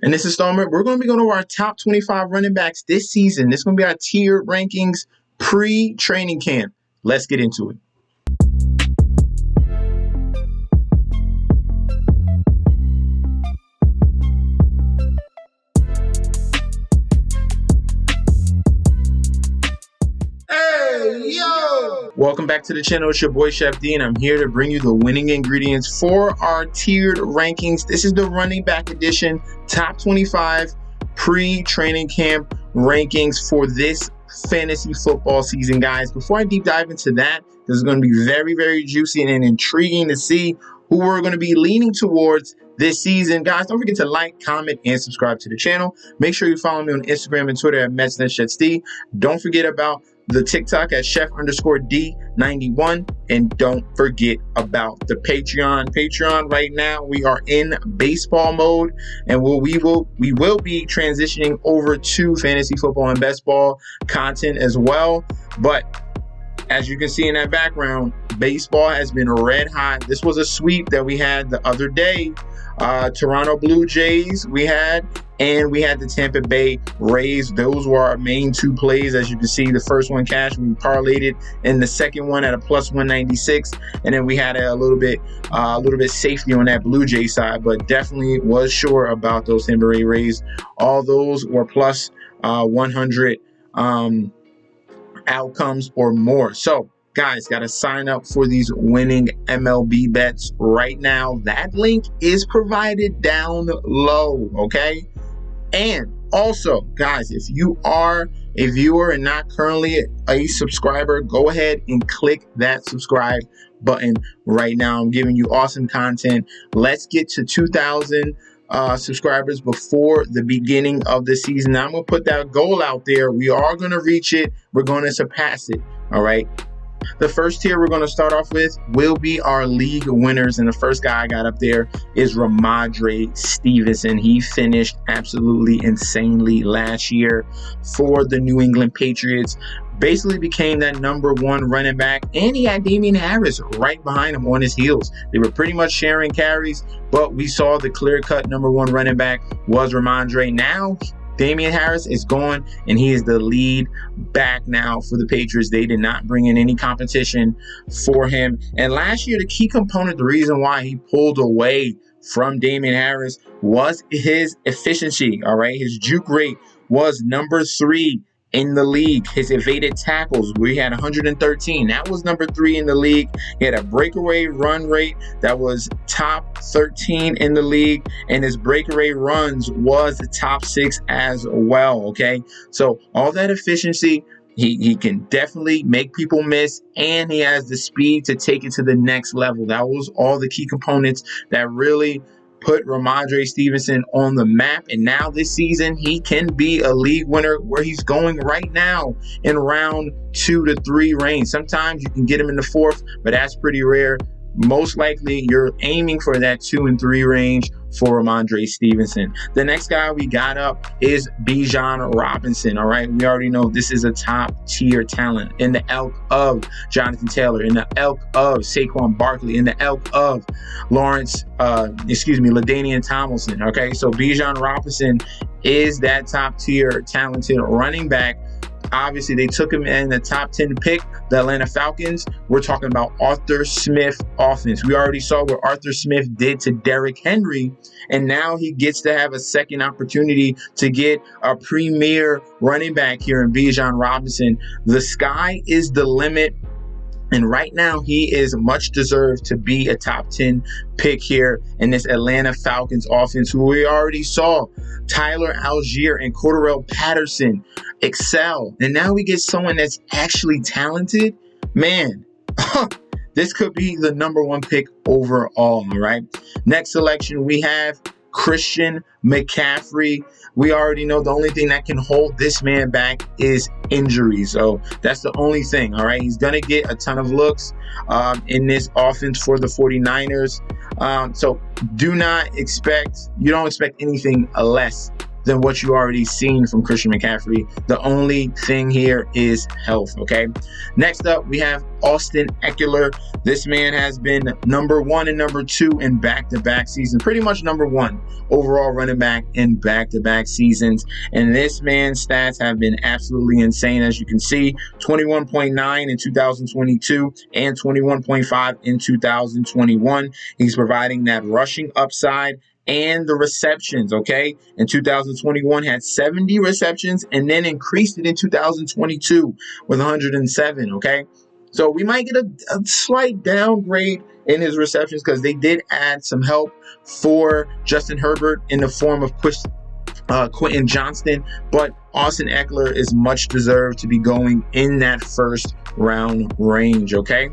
In this installment, we're going to be going over our top 25 running backs this season. This is going to be our tiered rankings pre-training camp. Let's get into it. Welcome back to the channel. It's your boy Chef D, and I'm here to bring you the winning ingredients for our tiered rankings. This is the running back edition, top 25 pre-training camp rankings for this fantasy football season, guys. Before I deep dive into that, this is going to be very, very juicy and intriguing to see who we're going to be leaning towards this season. Guys, don't forget to like, comment, and subscribe to the channel. Make sure you follow me on Instagram and Twitter at MetsNetShetsD. Don't forget about the TikTok at Chef_D91. And don't forget about the Patreon. Right now, we are in baseball mode, and we will be transitioning over to fantasy football and best ball content as well. But as you can see in that background, baseball has been red hot. This was a sweep that we had the other day. Toronto Blue Jays and we had the Tampa Bay Rays. Those were our main two plays. As you can see, the first one cash, we parlayed it, and the second one at a plus 196. And then we had a little bit safety on that Blue Jay side, but definitely was sure about those Tampa Bay Rays. All those were plus 100 outcomes or more. So guys, got to sign up for these winning MLB bets right now. That link is provided down low, okay? And also, guys, if you are a viewer and not currently a subscriber, go ahead and click that subscribe button right now. I'm giving you awesome content. Let's get to 2,000 subscribers before the beginning of the season. Now, I'm going to put that goal out there. We are going to reach it. We're going to surpass it, all right? The first tier we're going to start off with will be our league winners. And the first guy I got up there is Rhamondre Stevenson. He finished absolutely insanely last year for the New England Patriots. Basically became that number one running back. And he had Damian Harris right behind him on his heels. They were pretty much sharing carries, but we saw the clear-cut number one running back was Rhamondre. Now, Damian Harris is gone, and he is the lead back now for the Patriots. They did not bring in any competition for him. And last year, the key component, the reason why he pulled away from Damian Harris was his efficiency, all right? His juke rate was number 3 in the league. His evaded tackles, we had 113. That was number 3 in the league. He had a breakaway run rate that was top 13 in the league, and his breakaway runs was the top 6 as well, okay? So all that efficiency, he can definitely make people miss, and he has the speed to take it to the next level. That was all the key components that really put Rhamondre Stevenson on the map. And now this season, he can be a league winner where he's going right now in round 2 to 3 range. Sometimes you can get him in the 4th, but that's pretty rare. Most likely, you're aiming for that 2 and 3 range for Rhamondre Stevenson. The next guy we got up is Bijan Robinson, all right? We already know this is a top-tier talent in the elk of Jonathan Taylor, in the elk of Saquon Barkley, in the elk of LaDainian Tomlinson, okay? So Bijan Robinson is that top-tier talented running back. Obviously, they took him in the top 10 pick, the Atlanta Falcons. We're talking about Arthur Smith offense. We already saw what Arthur Smith did to Derrick Henry, and now he gets to have a second opportunity to get a premier running back here in Bijan Robinson. The sky is the limit. And right now, he is much deserved to be a top 10 pick here in this Atlanta Falcons offense, who we already saw Tyler Algier and Cordarrelle Patterson excel. And now we get someone that's actually talented. Man, this could be the number 1 pick overall, all right? Next selection, we have Christian McCaffrey. We already know the only thing that can hold this man back is injury. So that's the only thing, all right? He's going to get a ton of looks in this offense for the 49ers. So you don't expect anything less than what you already seen from Christian McCaffrey. The only thing here is health, okay? Next up, we have Austin Eckler. This man has been number 1 and number 2 in back-to-back seasons, pretty much number 1 overall running back in back-to-back seasons. And this man's stats have been absolutely insane. As you can see, 21.9 in 2022 and 21.5 in 2021. He's providing that rushing upside and the receptions, okay? In 2021 had 70 receptions and then increased it in 2022 with 107, okay? So we might get a slight downgrade in his receptions because they did add some help for Justin Herbert in the form of Quentin Johnston, but Austin Eckler is much deserved to be going in that first round range, okay?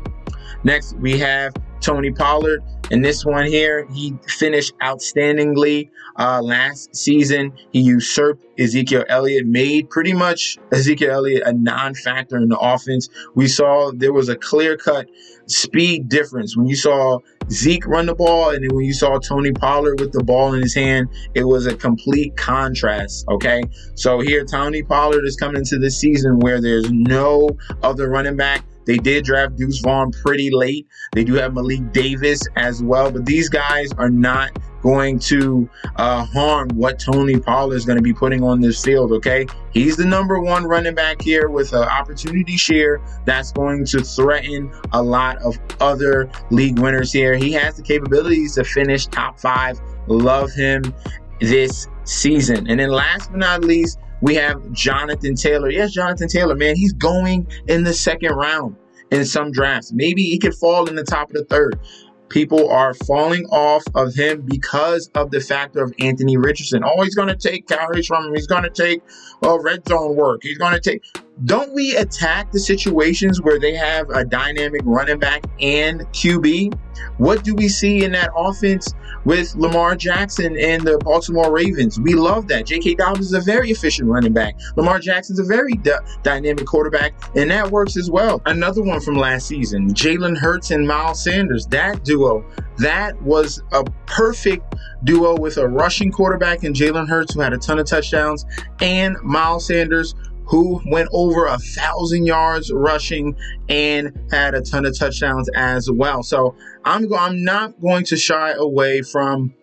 Next, we have Tony Pollard. And this one here, he finished outstandingly last season. He usurped Ezekiel Elliott, made pretty much Ezekiel Elliott a non-factor in the offense. We saw there was a clear-cut speed difference. When you saw Zeke run the ball and then when you saw Tony Pollard with the ball in his hand, it was a complete contrast, okay? So here, Tony Pollard is coming into this season where there's no other running back. They did draft Deuce Vaughn pretty late. They do have Malik Davis as well, but these guys are not going to harm what Tony Pollard is going to be putting on this field, okay? He's the number 1 running back here with an opportunity share that's going to threaten a lot of other league winners here. He has the capabilities to finish top 5. Love him this season. And then last but not least, we have Jonathan Taylor. Yes, Jonathan Taylor, man, he's going in the second round in some drafts. Maybe he could fall in the top of the third. People are falling off of him because of the factor of Anthony Richardson. Oh, he's going to take carries from him. He's going to take red zone work. He's going to take... Don't we attack the situations where they have a dynamic running back and QB? What do we see in that offense with Lamar Jackson and the Baltimore Ravens? We love that. J.K. Dobbins is a very efficient running back. Lamar Jackson's a very dynamic quarterback, and that works as well. Another one from last season, Jalen Hurts and Miles Sanders. That duo, that was a perfect duo with a rushing quarterback in Jalen Hurts, who had a ton of touchdowns, and Miles Sanders, who went over 1,000 yards rushing and had a ton of touchdowns as well. So I'm not going to shy away from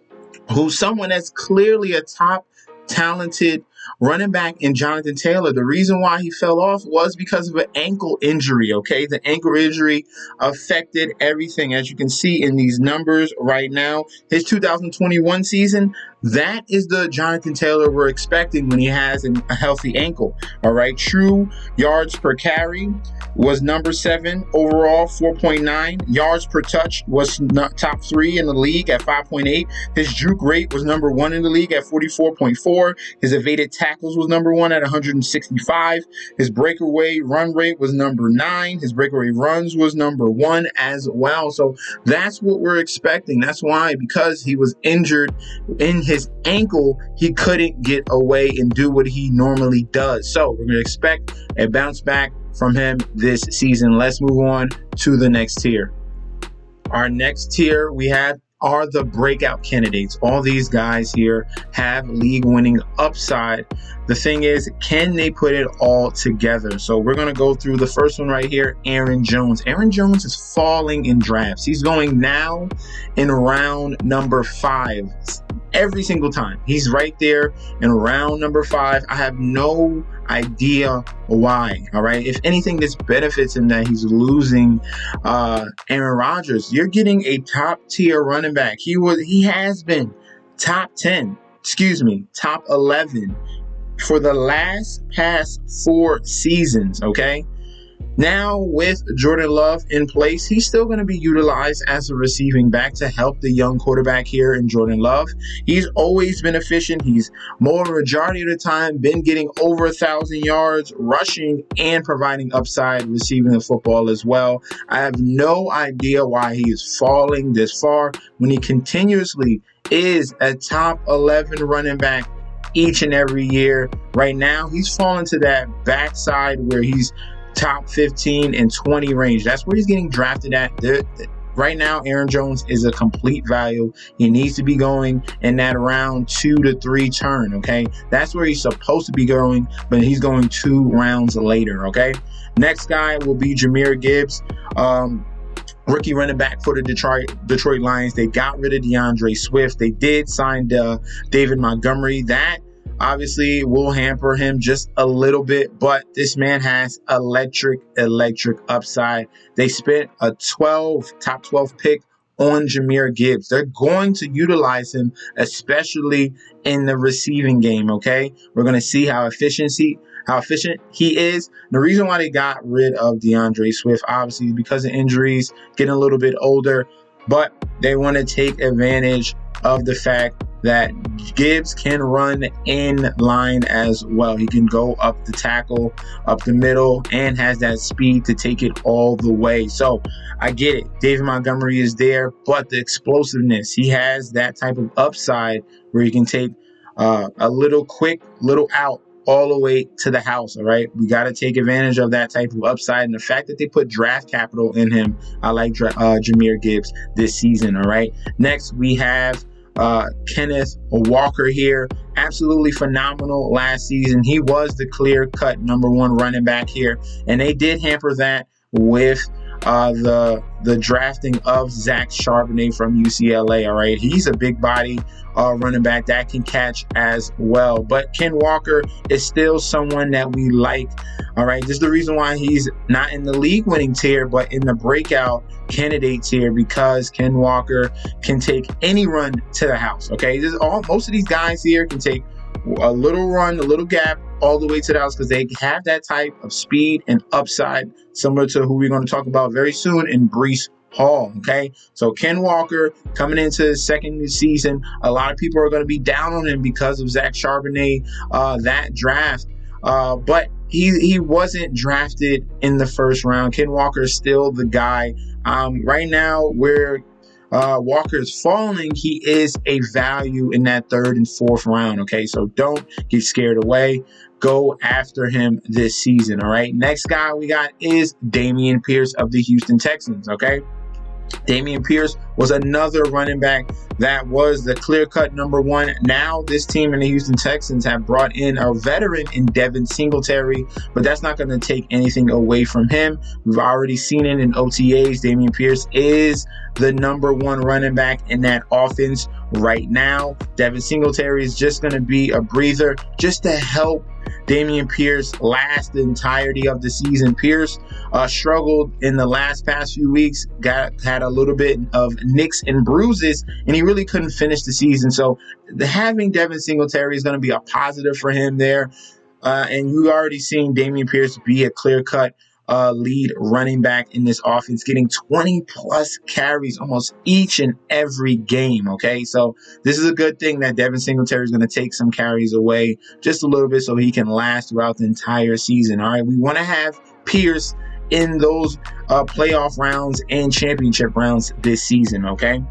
someone that's clearly a top talented running back in Jonathan Taylor. The reason why he fell off was because of an ankle injury, okay? The ankle injury affected everything. As you can see in these numbers right now, his 2021 season, that is the Jonathan Taylor we're expecting when he has a healthy ankle, all right? True yards per carry was number 7 overall, 4.9. Yards per touch was top 3 in the league at 5.8. His juke rate was number 1 in the league at 44.4. His evaded tackles was number 1 at 165. His breakaway run rate was number 9. His breakaway runs was number 1 as well. So that's what we're expecting. That's why, because he was injured in his ankle, he couldn't get away and do what he normally does. So we're going to expect a bounce back from him this season. Let's move on to the next tier. Our next tier we have are the breakout candidates. All these guys here have league winning upside. The thing is, can they put it all together? So we're going to go through the first one right here, Aaron Jones. Aaron Jones is falling in drafts. He's going now in round number 5. Every single time. He's right there in round number 5. I have no idea why. All right. If anything, this benefits him that he's losing Aaron Rodgers. You're getting a top tier running back. He has been top 11 for the past 4 seasons. Okay. Now, with Jordan Love in place, he's still going to be utilized as a receiving back to help the young quarterback here in Jordan Love. He's always been efficient. He's more majority of the time been getting over 1,000 yards rushing and providing upside receiving the football as well. I have no idea why he is falling this far when he continuously is a top 11 running back each and every year. Right now, he's fallen to that backside where he's top 15 and 20 range. That's where he's getting drafted at. right now, Aaron Jones is a complete value. He needs to be going in that round 2 to 3 turn, okay? That's where he's supposed to be going, but he's going 2 rounds later, okay? Next guy will be Jahmyr Gibbs. Rookie running back for the Detroit Lions. They got rid of DeAndre Swift. They did sign David Montgomery. That obviously will hamper him just a little bit, but this man has electric upside. They spent a top 12 pick on Jahmyr Gibbs. They're going to utilize him, especially in the receiving game, okay? We're going to see how efficient he is. The reason why they got rid of DeAndre Swift, obviously, is because of injuries, getting a little bit older, but they want to take advantage of the fact that Gibbs can run in line as well. He can go up the tackle, up the middle, and has that speed to take it all the way. So I get it. David Montgomery is there, but the explosiveness, he has that type of upside where he can take a little quick, little out, all the way to the house. All right, we got to take advantage of that type of upside, and the fact that they put draft capital in him. I like Jahmyr Gibbs this season. All right, next we have Kenneth Walker here. Absolutely phenomenal last season. He was the clear-cut number 1 running back here, and they did hamper that with the drafting of Zach Charbonnet from UCLA. All right, he's a big body running back that can catch as well. But Ken Walker is still someone that we like. All right, this is the reason why he's not in the league winning tier, but in the breakout candidate tier, because Ken Walker can take any run to the house. Okay, most of these guys here can take a little run, a little gap, all the way to the house, because they have that type of speed and upside, similar to who we're going to talk about very soon in Breece Hall. Okay, so Ken Walker coming into his second season, a lot of people are going to be down on him because of Zach Charbonnet, that draft, but he wasn't drafted in the first round. Ken Walker is still the guy. Right now, where Walker is falling, he is a value in that 3rd and 4th round. Okay, so don't get scared away. Go after him this season. All right, next guy we got is Dameon Pierce of the Houston Texans. Okay, Dameon Pierce was another running back that was the clear-cut number 1. Now this team in the Houston Texans have brought in a veteran in Devin Singletary, but that's not going to take anything away from him. We've already seen it in OTAs. Dameon Pierce is the number 1 running back in that offense right now. Devin Singletary is just going to be a breather just to help Dameon Pierce last the entirety of the season. Pierce struggled in the past few weeks, had a little bit of nicks and bruises, and he really couldn't finish the season. So having Devin Singletary is going to be a positive for him there. And you already seen Dameon Pierce be a clear-cut lead running back in this offense, getting 20 plus carries almost each and every game. Okay, so this is a good thing that Devin Singletary is going to take some carries away just a little bit so he can last throughout the entire season. All right, we want to have Pierce in those playoff rounds and championship rounds this season. Okay,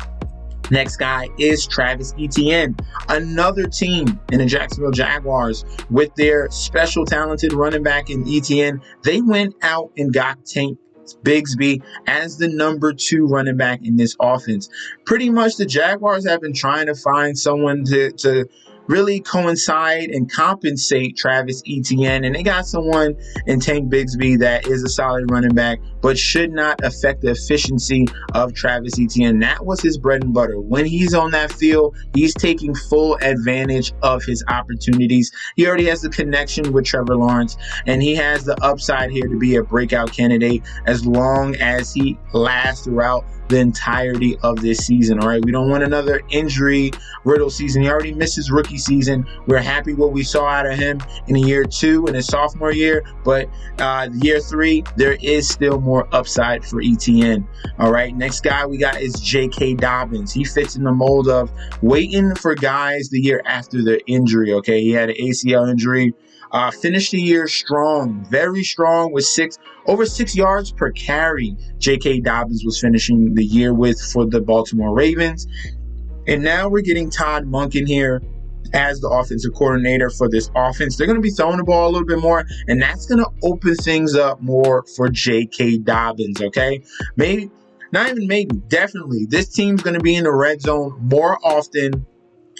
next guy is Travis Etienne, another team in the Jacksonville Jaguars with their special talented running back in Etienne. They went out and got Tank Bigsby as the number 2 running back in this offense. Pretty much the Jaguars have been trying to find someone to really coincide and compensate Travis Etienne, and they got someone in Tank Bigsby that is a solid running back, but should not affect the efficiency of Travis Etienne. That was his bread and butter. When he's on that field, he's taking full advantage of his opportunities. He already has the connection with Trevor Lawrence, and he has the upside here to be a breakout candidate as long as he lasts throughout the entirety of this season. All right, we don't want another injury riddle season. He already missed his rookie season. We're happy what we saw out of him in year 2 in his sophomore year, but year 3 there is still more upside for Etienne. All right, next guy we got is J.K. Dobbins. He fits in the mold of waiting for guys the year after their injury. Okay, he had an ACL injury. Finished the year strong, very strong, with over 6 yards per carry. J.K. Dobbins was finishing the year with for the Baltimore Ravens. And now we're getting Todd Monken here as the offensive coordinator for this offense. They're going to be throwing the ball a little bit more, and that's going to open things up more for J.K. Dobbins, okay? Maybe not even maybe, definitely, this team's going to be in the red zone more often.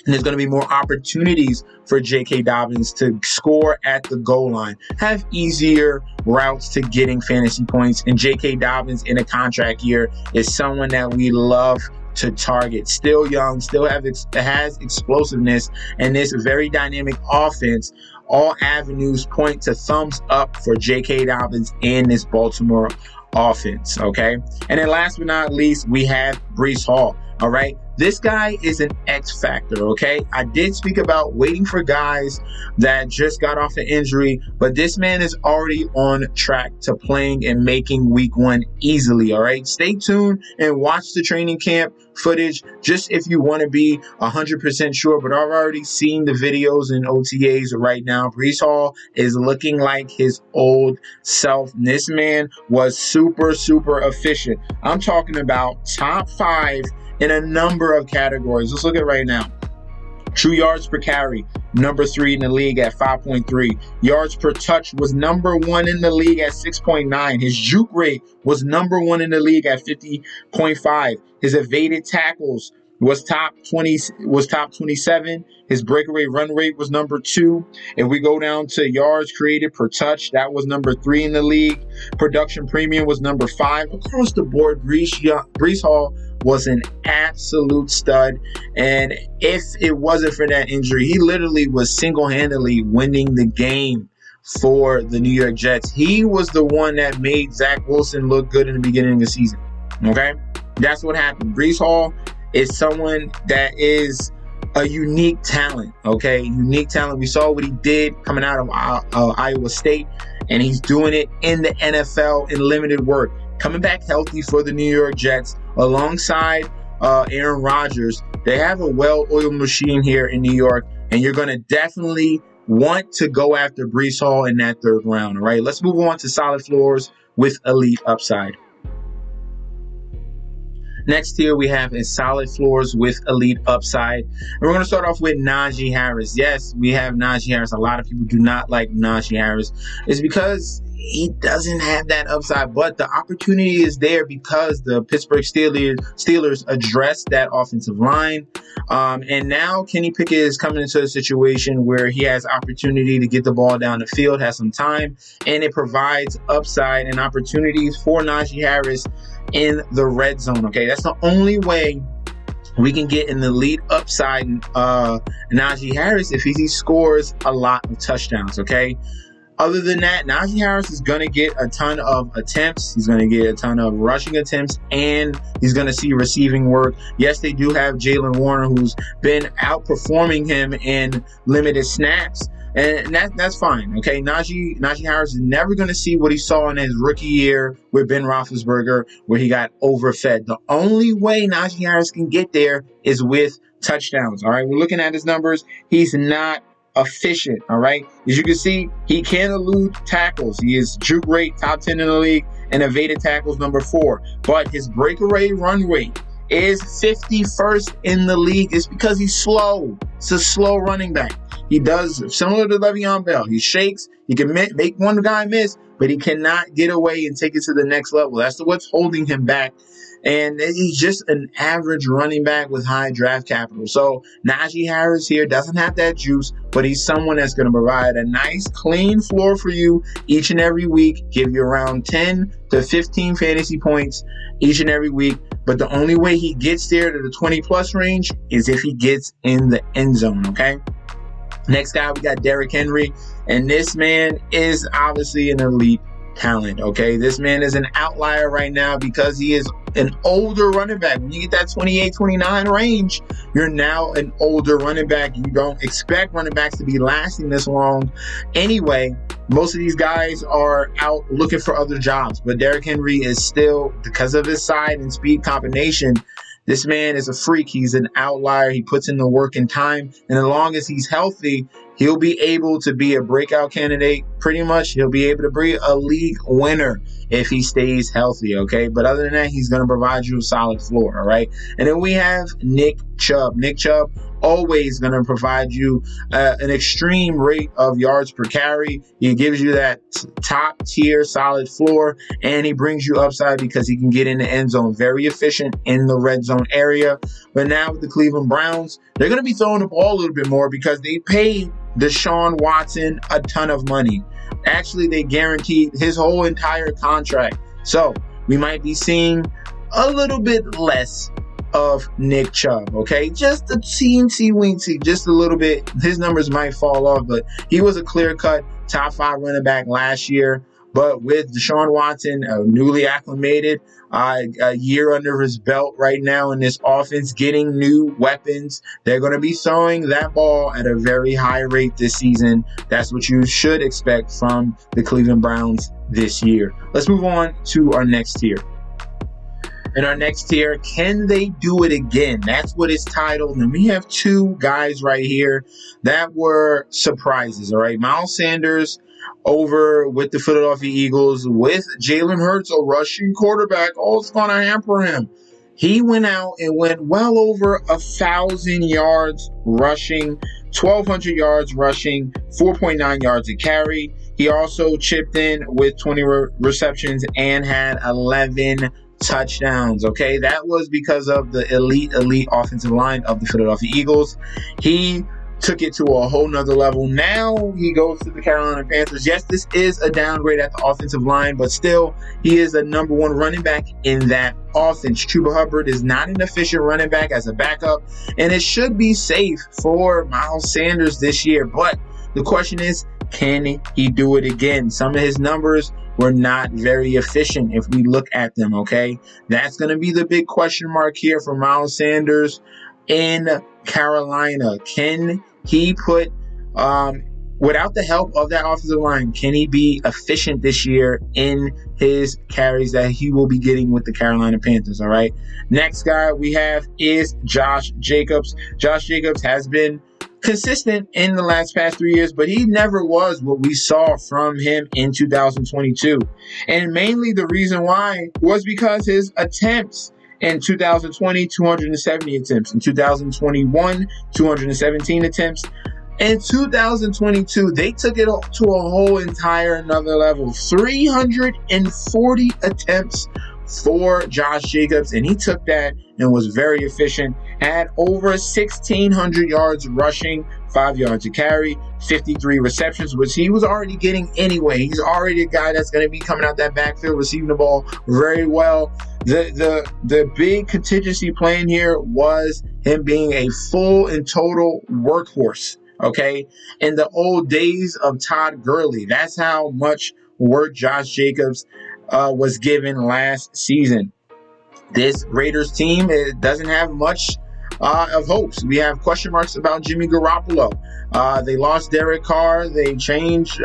And there's going to be more opportunities for J.K. Dobbins to score at the goal line, have easier routes to getting fantasy points. And J.K. Dobbins in a contract year is someone that we love to target. Still young, still has explosiveness, and this very dynamic offense. All avenues point to thumbs up for J.K. Dobbins in this Baltimore offense, okay? And then last but not least, we have Breece Hall, all right? This guy is an X factor, okay? I did speak about waiting for guys that just got off an injury, but this man is already on track to playing and making week 1 easily, all right? Stay tuned and watch the training camp footage just if you want to be 100% sure, but I've already seen the videos and OTAs right now. Breece Hall is looking like his old self. This man was super efficient. I'm talking about top 5 in a number of categories. Let's look at it right now. True yards per carry, number 3 in the league at 5.3. Yards per touch was number 1 in the league at 6.9. His juke rate was number 1 in the league at 50.5. His evaded tackles was top 27. His breakaway run rate was number 2. If we go down to yards created per touch, that was number 3 in the league. Production premium was number 5. Across the board, Breece Hall was an absolute stud. And if it wasn't for that injury, he literally was single-handedly winning the game for the New York Jets. He was the one that made Zach Wilson look good in the beginning of the season. Okay? That's what happened. Breece Hall is someone that is a unique talent, okay? Unique talent. We saw what he did coming out of Iowa State, and he's doing it in the NFL in limited work. Coming back healthy for the New York Jets alongside Aaron Rodgers. They have a well-oiled machine here in New York, and you're going to definitely want to go after Breece Hall in that 3rd round, all right? Let's move on to solid floors with elite upside. Next here we have is solid floors with elite upside. And we're going to start off with Najee Harris. Yes, we have Najee Harris. A lot of people do not like Najee Harris. It's because he doesn't have that upside, but the opportunity is there because the Pittsburgh Steelers addressed that offensive line. And now Kenny Pickett is coming into a situation where he has opportunity to get the ball down the field, has some time, and it provides upside and opportunities for Najee Harris in the red zone. Okay, that's the only way we can get an elite upside Najee Harris if he scores a lot of touchdowns. Okay. Other than that, Najee Harris is going to get a ton of attempts. He's going to get a ton of rushing attempts, and he's going to see receiving work. Yes, they do have Jalen Warner, who's been outperforming him in limited snaps, and that's fine. Okay, Najee Harris is never going to see what he saw in his rookie year with Ben Roethlisberger, where he got overfed. The only way Najee Harris can get there is with touchdowns. All right, we're looking at his numbers. He's not efficient, all right? As you can see, he can elude tackles. He is juke rate top 10 in the league and evaded tackles number 4. But his breakaway run rate is 51st in the league. It's because he's slow. It's a slow running back. He does similar to Le'Veon Bell. He shakes. He can make one guy miss, but he cannot get away and take it to the next level. That's what's holding him back. And he's just an average running back with high draft capital. So Najee Harris here doesn't have that juice, but he's someone that's going to provide a nice, clean floor for you each and every week, give you around 10 to 15 fantasy points each and every week. But the only way he gets there to the 20-plus range is if he gets in the end zone, okay? Next guy, we got Derrick Henry, and this man is obviously an elite talent, okay? This man is an outlier right now because he is an older running back. When you get that 28, 29 range, you're now an older running back. You don't expect running backs to be lasting this long anyway. Most of these guys are out looking for other jobs, but Derrick Henry is still, because of his size and speed combination, this man is a freak. He's an outlier. He puts in the work and time, and as long as he's healthy, he'll be able to be a breakout candidate. Pretty much, he'll be able to be a league winner if he stays healthy, okay? But other than that, he's going to provide you a solid floor, all right? And then we have Nick Chubb. Nick Chubb always going to provide you an extreme rate of yards per carry. He gives you that top tier solid floor, and he brings you upside because he can get in the end zone. Very efficient in the red zone area. But now with the Cleveland Browns, they're going to be throwing the ball a little bit more because they paid Deshaun Watson a ton of money. Actually, they guaranteed his whole entire contract. So we might be seeing a little bit less of Nick Chubb, okay? Just a teensy-weensy, just a little bit. His numbers might fall off, but he was a clear-cut top 5 running back last year. But with Deshaun Watson, newly acclimated, a year under his belt right now in this offense, getting new weapons, they're going to be throwing that ball at a very high rate this season. That's what you should expect from the Cleveland Browns this year. Let's move on to our next tier. In our next tier, can they do it again? That's what it's titled. And we have 2 guys right here that were surprises, all right? Miles Sanders over with the Philadelphia Eagles with Jalen Hurts, a rushing quarterback. Oh, it's going to hamper him. He went out and went well over 1,000 yards rushing, 1,200 yards rushing, 4.9 yards a carry. He also chipped in with 20 receptions and had 11 touchdowns, okay? That was because of the elite offensive line of the Philadelphia Eagles. He took it to a whole nother level. Now he goes to the Carolina Panthers. Yes, this is a downgrade at the offensive line, but still, he is the number 1 running back in that offense. Chuba Hubbard is not an efficient running back as a backup, and it should be safe for Miles Sanders this year. But the question is, can he do it again? Some of his numbers were not very efficient if we look at them, okay? That's going to be the big question mark here for Miles Sanders in Carolina. Can he put, without the help of that offensive line, can he be efficient this year in his carries that he will be getting with the Carolina Panthers, all right? Next guy we have is Josh Jacobs. Josh Jacobs has been consistent in the past 3 years, but he never was what we saw from him in 2022. And mainly the reason why was because his attempts in 2020, 270 attempts. In 2021, 217 attempts. In 2022, they took it to a whole entire another level. 340 attempts for Josh Jacobs, and he took that and was very efficient. Had over 1,600 yards rushing, 5 yards a carry, 53 receptions, which he was already getting anyway. He's already a guy that's going to be coming out that backfield, receiving the ball very well. The big contingency plan here was him being a full and total workhorse. Okay, in the old days of Todd Gurley, that's how much work Josh Jacobs was given last season. This Raiders team, it doesn't have much of hopes. We have question marks about Jimmy Garoppolo. They lost Derek Carr. They changed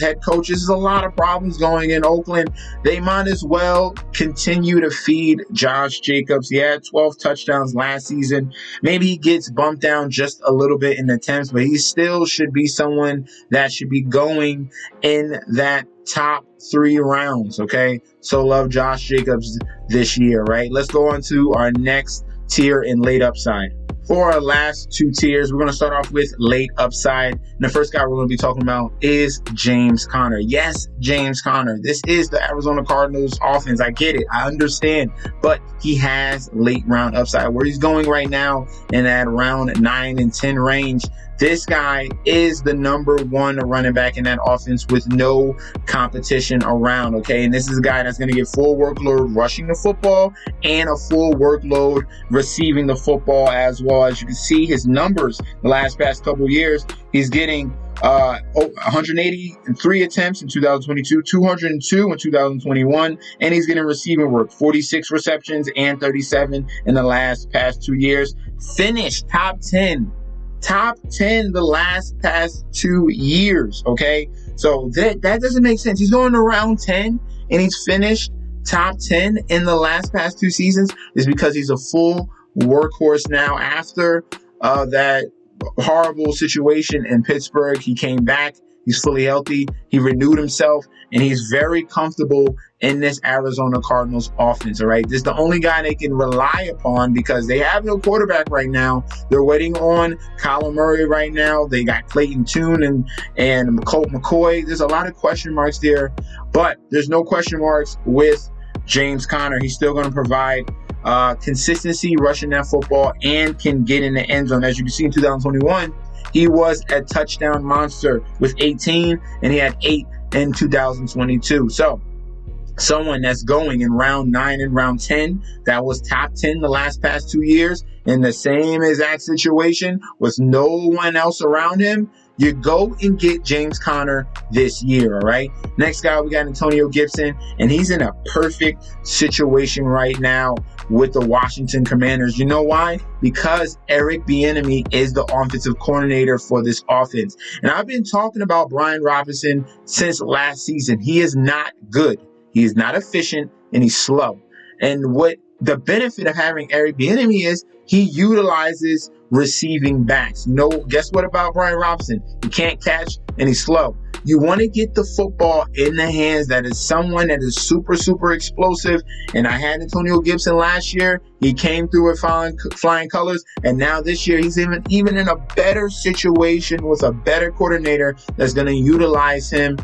head coaches. There's a lot of problems going in Oakland. They might as well continue to feed Josh Jacobs. He had 12 touchdowns last season. Maybe he gets bumped down just a little bit in attempts, but he still should be someone that should be going in that top 3 rounds, okay? So love Josh Jacobs this year, right? Let's go on to our next tier in late upside. For our last 2 tiers, we're going to start off with late upside. And the first guy we're going to be talking about is James Conner. Yes, James Conner. This is the Arizona Cardinals offense. I get it. I understand. But he has late round upside. Where he's going right now in that round 9 and 10 range, this guy is the number 1 running back in that offense with no competition around, okay? And this is a guy that's going to get full workload rushing the football and a full workload receiving the football as well. As you can see, his numbers the past couple years, he's getting 183 attempts in 2022, 202 in 2021, and he's getting receiving work, 46 receptions and 37 in the past 2 years. Finished top 10 the past 2 years, okay? So that doesn't make sense. He's going to round 10 and he's finished top 10 in the past 2 seasons is because he's a full workhorse now after that horrible situation in Pittsburgh. He came back. He's fully healthy. He renewed himself, and he's very comfortable in this Arizona Cardinals offense, all right? This is the only guy they can rely upon because they have no quarterback right now. They're waiting on Kyler Murray right now. They got Clayton Tune and Colt McCoy. There's a lot of question marks there, but there's no question marks with James Conner. He's still going to provide consistency rushing that football and can get in the end zone. As you can see in 2021, he was a touchdown monster with 18, and he had 8 in 2022. So someone that's going in round 9 and round 10 that was top 10 the last past 2 years in the same exact situation with no one else around him, you go and get James Conner this year, all right? Next guy, we got Antonio Gibson, and he's in a perfect situation right now with the Washington Commanders. You know why? Because Eric Bieniemy is the offensive coordinator for this offense. And I've been talking about Brian Robinson since last season. He is not good. He is not efficient, and he's slow. And what the benefit of having Eric Bieniemy is he utilizes receiving backs. You know, guess what about Brian Robinson? He can't catch, and he's slow. You want to get the football in the hands that is someone that is super, super explosive. And I had Antonio Gibson last year. He came through with flying colors. And now this year, he's even in a better situation with a better coordinator that's going to utilize him,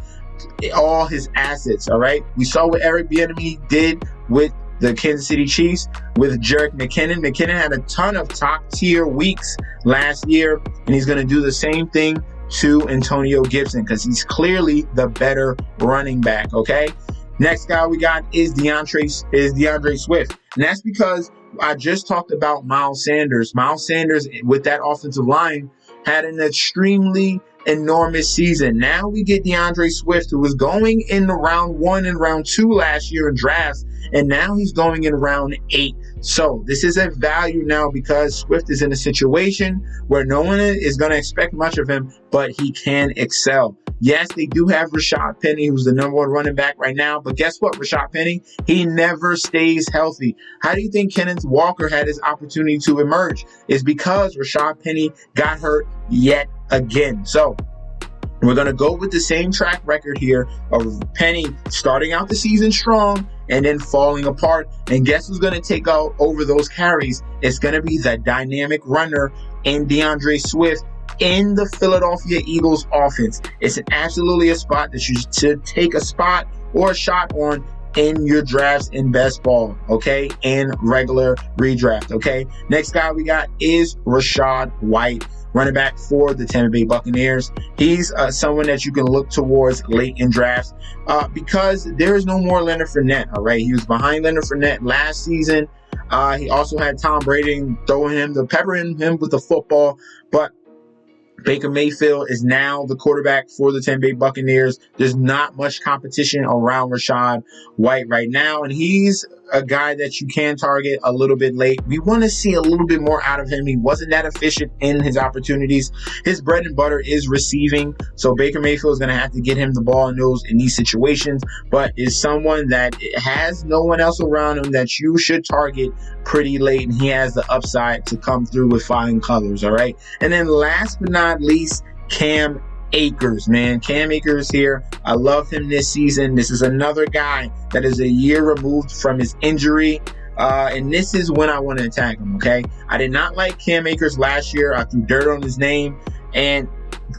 all his assets, all right? We saw what Eric Bieniemy did with the Kansas City Chiefs with Jerick McKinnon. McKinnon had a ton of top-tier weeks last year, and he's going to do the same thing to Antonio Gibson because he's clearly the better running back, okay? Next guy we got is DeAndre Swift, and that's because I just talked about Miles Sanders. Miles Sanders, with that offensive line, had an extremely enormous season. Now we get DeAndre Swift, who was going in the round 1 and round 2 last year in drafts, and now he's going in round 8. So this is a value now because Swift is in a situation where no one is going to expect much of him, but he can excel. Yes, they do have Rashad Penny, who's the number 1 running back right now, but guess what, Rashad Penny? He never stays healthy. How do you think Kenneth Walker had his opportunity to emerge? It's because Rashad Penny got hurt yet again. So we're going to go with the same track record here of Penny starting out the season strong and then falling apart. And guess who's going to take out over those carries? It's going to be the dynamic runner in DeAndre Swift in the Philadelphia Eagles offense. It's absolutely a spot that you should take a spot or a shot on in your drafts in best ball, okay, and regular redraft, okay. Next guy we got is Rachaad White, running back for the Tampa Bay Buccaneers. He's someone that you can look towards late in drafts because there is no more Leonard Fournette, all right. He was behind Leonard Fournette last season. He also had Tom Brady peppering him with the football, but Baker Mayfield is now the quarterback for the Tampa Bay Buccaneers. There's not much competition around Rachaad White right now, and he's a guy that you can target a little bit late. We want to see a little bit more out of him. He wasn't that efficient in his opportunities. His bread and butter is receiving, so Baker Mayfield is going to have to get him the ball in these situations, but is someone that has no one else around him that you should target pretty late, and he has the upside to come through with flying colors, all right? And then last but not least, Cam Akers, man. Cam Akers here. I love him this season. This is another guy that is a year removed from his injury. And this is when I want to attack him, okay? I did not like Cam Akers last year. I threw dirt on his name, and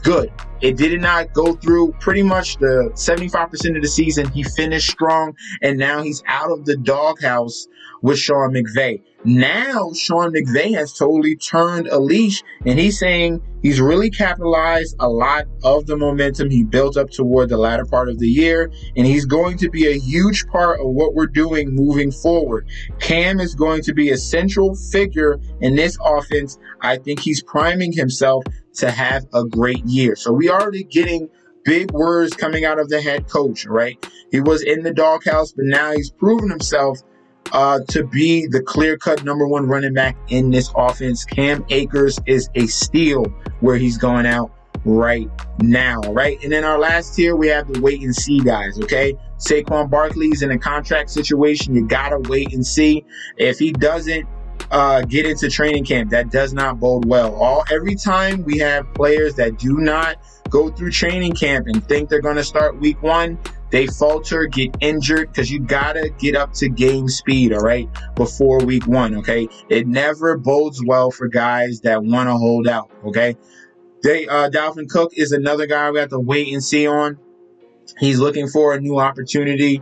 good. It did not go through pretty much the 75% of the season. He finished strong, and now he's out of the doghouse with Sean McVay. Now Sean McVay has totally turned a leash, and he's saying he's really capitalized a lot of the momentum he built up toward the latter part of the year, and he's going to be a huge part of what we're doing moving forward. Cam is going to be a central figure in this offense. I think he's priming himself to have a great year. So we already getting big words coming out of the head coach, right? He was in the doghouse, but now he's proven himself to be the clear-cut number 1 running back in this offense. Cam Akers is a steal where he's going out right now, right? And then our last tier, we have the wait and see guys, okay? Saquon Barkley's in a contract situation. You gotta wait and see. If he doesn't get into training camp. That does not bode well. Every time we have players that do not go through training camp and think they're going to start week 1, they falter, get injured, because you gotta get up to game speed, all right, before week 1. Okay, it never bodes well for guys that want to hold out. Okay, Dalvin Cook is another guy we have to wait and see on. He's looking for a new opportunity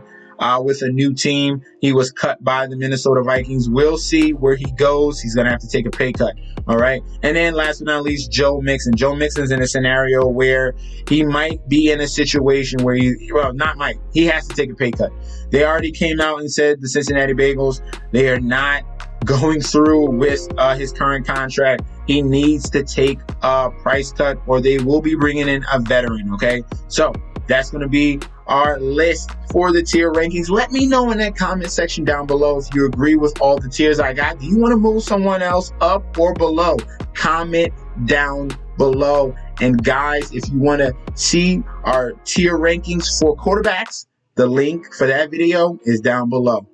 with a new team. He was cut by the Minnesota Vikings. We'll see where he goes. He's going to have to take a pay cut. All right. And then last but not least, Joe Mixon. Joe Mixon's in a scenario where he might be in a situation where he has to take a pay cut. They already came out and said, the Cincinnati Bengals, they are not going through with his current contract. He needs to take a price cut, or they will be bringing in a veteran. Okay. So that's going to be our list for the tier rankings. Let me know in that comment section down below if you agree with all the tiers I got. Do you want to move someone else up or below? Comment down below. And guys, if you want to see our tier rankings for quarterbacks, the link for that video is down below.